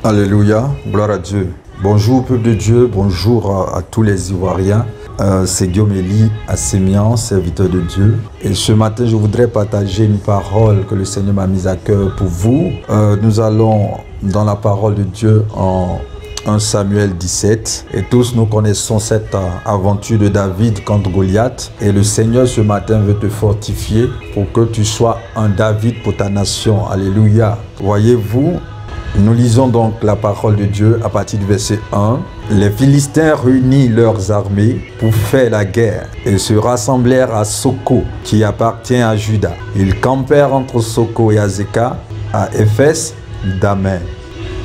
Alléluia, gloire à Dieu. Bonjour peuple de Dieu, bonjour à tous les Ivoiriens. C'est Guillaume Elie Assémian, serviteur de Dieu. Et ce matin, je voudrais partager une parole que le Seigneur m'a mise à cœur pour vous. Nous allons dans la parole de Dieu en 1 Samuel 17. Et tous nous connaissons cette aventure de David contre Goliath. Et le Seigneur ce matin veut te fortifier pour que tu sois un David pour ta nation. Alléluia. Voyez-vous, nous lisons donc la parole de Dieu à partir du verset 1. Les Philistins réunirent leurs armées pour faire la guerre et se rassemblèrent à Soko, qui appartient à Juda. Ils campèrent entre Soko et Azekah, à Éphès d'Amen.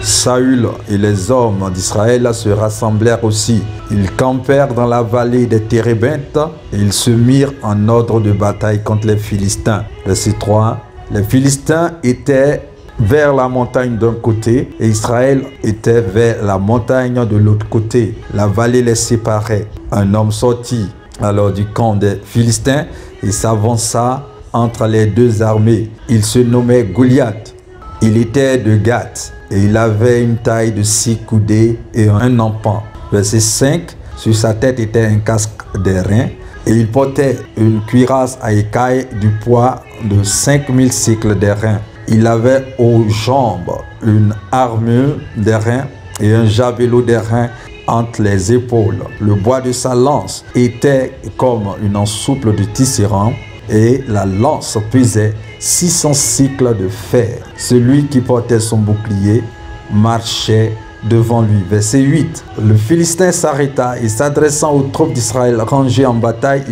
Saül et les hommes d'Israël se rassemblèrent aussi. Ils campèrent dans la vallée des Térébintes et ils se mirent en ordre de bataille contre les Philistins. Verset 3. Les Philistins étaient vers la montagne d'un côté et Israël était vers la montagne de l'autre côté. La vallée les séparait. Un homme sortit alors du camp des Philistins et s'avança entre les deux armées. Il se nommait Goliath. Il était de Gath et il avait une taille de 6 coudées et un empan. Verset 5. Sur sa tête était un casque d'airain et il portait une cuirasse à écailles du poids de 5000 cycles d'airain. Il avait aux jambes une armure d'airain et un javelot d'airain entre les épaules. Le bois de sa lance était comme une ensouple de tisserand et la lance pesait 600 cycles de fer. Celui qui portait son bouclier marchait devant lui. Verset 8. Le Philistin s'arrêta et s'adressant aux troupes d'Israël rangées en bataille,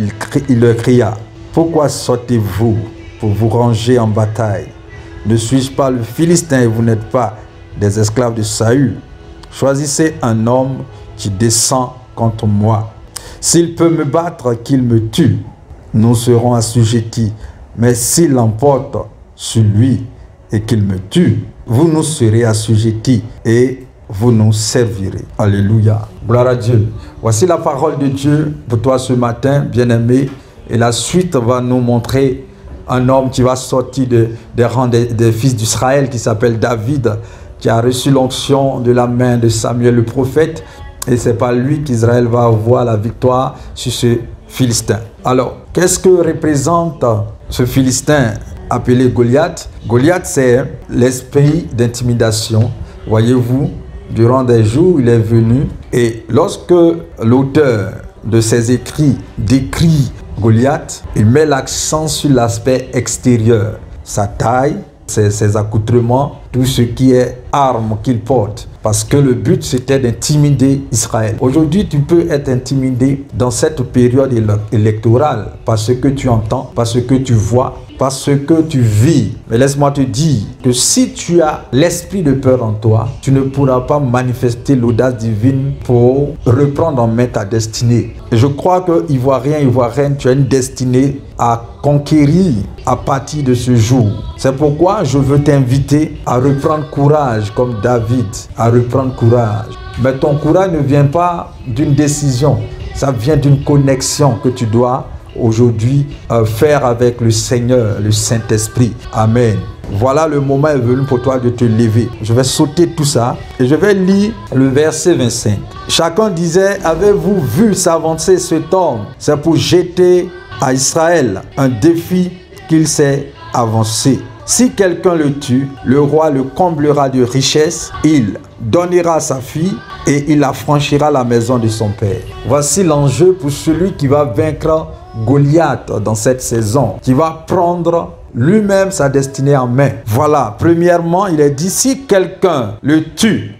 il leur cria: « Pourquoi sortez-vous pour vous ranger en bataille? Ne suis-je pas le Philistin et vous n'êtes pas des esclaves de Saül? Choisissez un homme qui descend contre moi. S'il peut me battre, qu'il me tue. Nous serons assujettis. Mais s'il l'emporte sur lui et qu'il me tue, vous nous serez assujettis et vous nous servirez. » Alléluia. Gloire à Dieu. Voici la parole de Dieu pour toi ce matin, bien-aimé. Et la suite va nous montrer un homme qui va sortir des rangs des fils d'Israël, qui s'appelle David, qui a reçu l'onction de la main de Samuel le prophète. Et c'est par lui qu'Israël va avoir la victoire sur ce Philistin. Alors, qu'est-ce que représente ce Philistin appelé Goliath? Goliath, c'est l'esprit d'intimidation. Voyez-vous, durant des jours, il est venu. Et lorsque l'auteur de ses écrits décrit Goliath, il met l'accent sur l'aspect extérieur, sa taille, ses accoutrements, tout ce qui est armes qu'il porte. Parce que le but, c'était d'intimider Israël. Aujourd'hui, tu peux être intimidé dans cette période électorale parce que tu entends, parce que tu vois, parce que tu vis. Mais laisse-moi te dire que si tu as l'esprit de peur en toi, tu ne pourras pas manifester l'audace divine pour reprendre en main ta destinée. Et je crois que Ivoirien, Ivoirienne, tu as une destinée à conquérir à partir de ce jour. C'est pourquoi je veux t'inviter à reprendre courage comme David, à reprendre courage. Mais ton courage ne vient pas d'une décision, ça vient d'une connexion que tu dois aujourd'hui faire avec le Seigneur, le Saint-Esprit. Amen. Voilà, le moment est venu pour toi de te lever. Je vais sauter tout ça et je vais lire le verset 25. Chacun disait: « Avez-vous vu s'avancer cet homme? C'est pour jeter à Israël un défi qu'il s'est avancé. Si quelqu'un le tue, le roi le comblera de richesses, il donnera sa fille et il affranchira la maison de son père. » Voici l'enjeu pour celui qui va vaincre Goliath dans cette saison, qui va prendre lui-même sa destinée en main. Voilà, premièrement, il est dit: si quelqu'un le tue.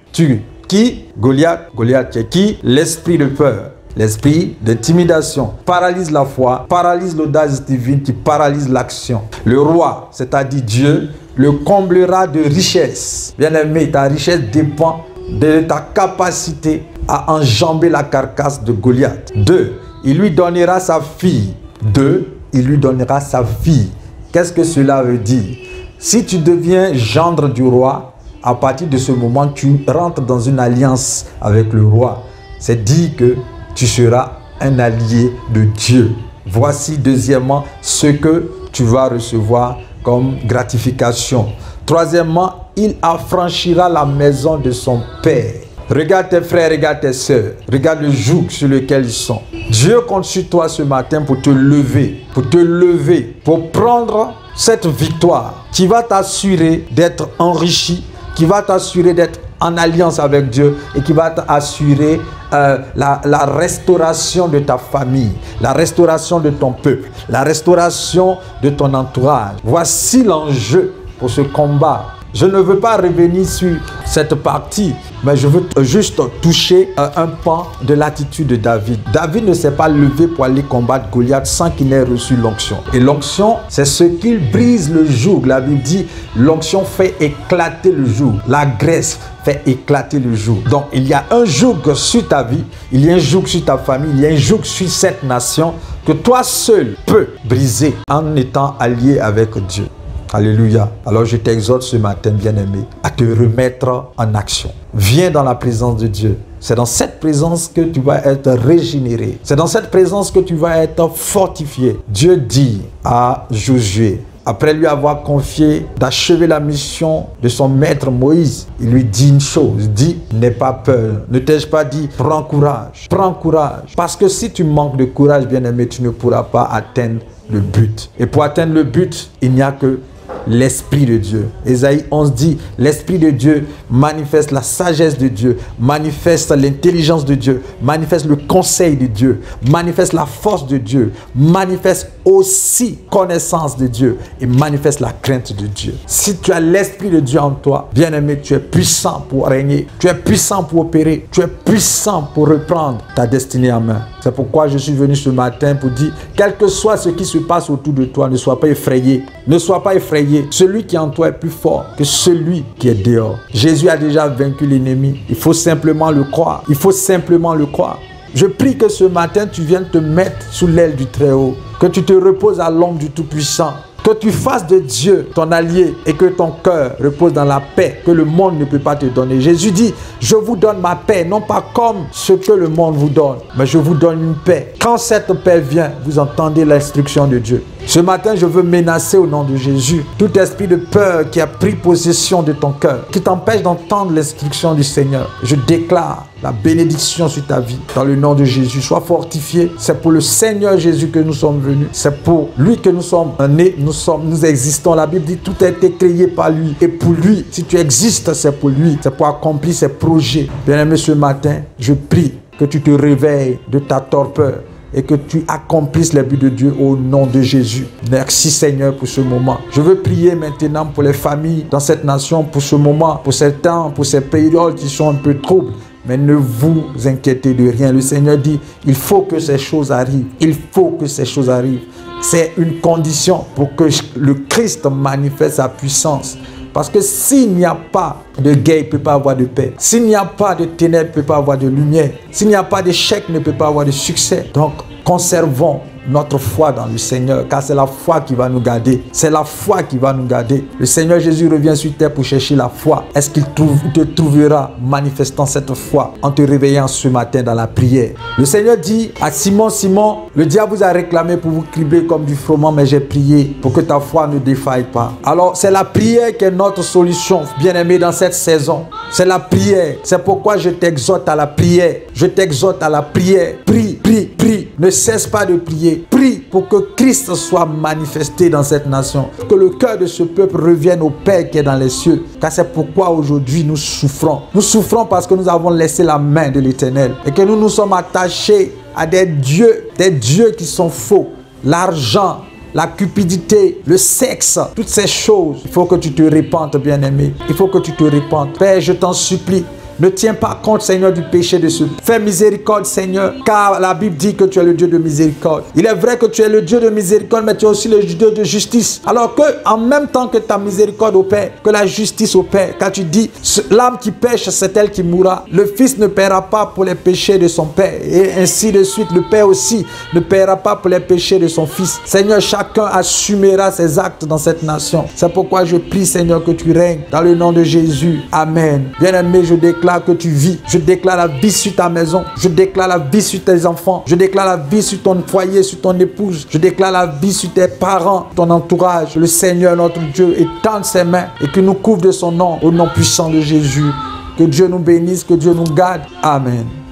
Qui? Goliath. Goliath, c'est qui? L'esprit de peur. L'esprit d'intimidation paralyse la foi, paralyse l'audace divine qui paralyse l'action. Le roi, c'est-à-dire Dieu, le comblera de richesses. Bien-aimé, ta richesse dépend de ta capacité à enjamber la carcasse de Goliath. 2. Il lui donnera sa fille. 2. Il lui donnera sa fille. Qu'est-ce que cela veut dire? Si tu deviens gendre du roi, à partir de ce moment, tu rentres dans une alliance avec le roi. C'est dire que tu seras un allié de Dieu. Voici deuxièmement ce que tu vas recevoir comme gratification. Troisièmement, il affranchira la maison de son père. Regarde tes frères, regarde tes sœurs, regarde le joug sur lequel ils sont. Dieu compte sur toi ce matin pour te lever, pour prendre cette victoire qui va t'assurer d'être enrichi, qui va t'assurer d'être en alliance avec Dieu et qui va t'assurer la restauration de ta famille, la restauration de ton peuple, la restauration de ton entourage. Voici l'enjeu pour ce combat. Je ne veux pas revenir sur cette partie, mais je veux juste toucher un pan de l'attitude de David. David ne s'est pas levé pour aller combattre Goliath sans qu'il ait reçu l'onction. Et l'onction, c'est ce qui brise le joug. La Bible dit, l'onction fait éclater le joug. La graisse fait éclater le joug. Donc, il y a un joug sur ta vie, il y a un joug sur ta famille, il y a un joug sur cette nation que toi seul peux briser en étant allié avec Dieu. Alléluia. Alors je t'exhorte ce matin, bien-aimé, à te remettre en action. Viens dans la présence de Dieu. C'est dans cette présence que tu vas être régénéré. C'est dans cette présence que tu vas être fortifié. Dieu dit à Josué, après lui avoir confié d'achever la mission de son maître Moïse, il lui dit une chose, dit, n'aie pas peur. Ne t'ai-je pas dit, prends courage, prends courage. Parce que si tu manques de courage, bien-aimé, tu ne pourras pas atteindre le but. Et pour atteindre le but, il n'y a que l'Esprit de Dieu. Ésaïe 11 dit, l'Esprit de Dieu manifeste la sagesse de Dieu, manifeste l'intelligence de Dieu, manifeste le conseil de Dieu, manifeste la force de Dieu, manifeste aussi connaissance de Dieu et manifeste la crainte de Dieu. Si tu as l'Esprit de Dieu en toi, bien-aimé, tu es puissant pour régner, tu es puissant pour opérer, tu es puissant pour reprendre ta destinée en main. C'est pourquoi je suis venu ce matin pour dire, quel que soit ce qui se passe autour de toi, ne sois pas effrayé. Ne sois pas effrayé. Celui qui est en toi est plus fort que celui qui est dehors. Jésus a déjà vaincu l'ennemi. Il faut simplement le croire. Il faut simplement le croire. Je prie que ce matin, tu viennes te mettre sous l'aile du Très-Haut. Que tu te reposes à l'ombre du Tout-Puissant. Que tu fasses de Dieu ton allié et que ton cœur repose dans la paix que le monde ne peut pas te donner. Jésus dit, je vous donne ma paix, non pas comme ce que le monde vous donne, mais je vous donne une paix. Quand cette paix vient, vous entendez l'instruction de Dieu. Ce matin, je veux menacer au nom de Jésus tout esprit de peur qui a pris possession de ton cœur, qui t'empêche d'entendre l'instruction du Seigneur. Je déclare la bénédiction sur ta vie dans le nom de Jésus. Sois fortifié. C'est pour le Seigneur Jésus que nous sommes venus. C'est pour lui que nous sommes nés. Nous existons. La Bible dit tout a été créé par lui et pour lui. Si tu existes, c'est pour lui. C'est pour accomplir ses projets. Bien-aimé, ce matin, je prie que tu te réveilles de ta torpeur et que tu accomplisses les buts de Dieu au nom de Jésus. Merci Seigneur pour ce moment. Je veux prier maintenant pour les familles dans cette nation, pour ce moment, pour ces temps, pour ces périodes qui sont un peu troubles. Mais ne vous inquiétez de rien. Le Seigneur dit, il faut que ces choses arrivent. Il faut que ces choses arrivent. C'est une condition pour que le Christ manifeste sa puissance. Parce que s'il n'y a pas de guerre, il ne peut pas avoir de paix. S'il n'y a pas de ténèbres, il ne peut pas avoir de lumière. S'il n'y a pas d'échec, il ne peut pas avoir de succès. Donc, conservons notre foi dans le Seigneur, car c'est la foi qui va nous garder. C'est la foi qui va nous garder. Le Seigneur Jésus revient sur terre pour chercher la foi. Est-ce qu'il te trouvera manifestant cette foi en te réveillant ce matin dans la prière? Le Seigneur dit à Simon, Simon, le diable vous a réclamé pour vous cribler comme du froment, mais j'ai prié pour que ta foi ne défaille pas. Alors, c'est la prière qui est notre solution, bien-aimé, dans cette saison. C'est la prière. C'est pourquoi je t'exhorte à la prière. Je t'exhorte à la prière. Prie, prie, prie. Ne cesse pas de prier. Prie pour que Christ soit manifesté dans cette nation. Que le cœur de ce peuple revienne au Père qui est dans les cieux. Car c'est pourquoi aujourd'hui nous souffrons. Nous souffrons parce que nous avons laissé la main de l'Éternel. Et que nous nous sommes attachés à des dieux qui sont faux. L'argent, la cupidité, le sexe, toutes ces choses. Il faut que tu te répandes, bien-aimé. Il faut que tu te répandes. Père, je t'en supplie. Ne tiens pas compte, Seigneur, du péché de ceux. Fais miséricorde, Seigneur, car la Bible dit que tu es le Dieu de miséricorde. Il est vrai que tu es le Dieu de miséricorde, mais tu es aussi le Dieu de justice. Alors que, en même temps que ta miséricorde opère, que la justice opère, car tu dis, l'âme qui pêche, c'est elle qui mourra. Le Fils ne paiera pas pour les péchés de son Père. Et ainsi de suite, le Père aussi ne paiera pas pour les péchés de son Fils. Seigneur, chacun assumera ses actes dans cette nation. C'est pourquoi je prie, Seigneur, que tu règnes dans le nom de Jésus. Amen. Bien-aimé, je déclare déclare que tu vis. Je déclare la vie sur ta maison. Je déclare la vie sur tes enfants. Je déclare la vie sur ton foyer, sur ton épouse. Je déclare la vie sur tes parents, ton entourage. Le Seigneur, notre Dieu, étend ses mains et qu'il nous couvre de son nom, au nom puissant de Jésus. Que Dieu nous bénisse, que Dieu nous garde. Amen.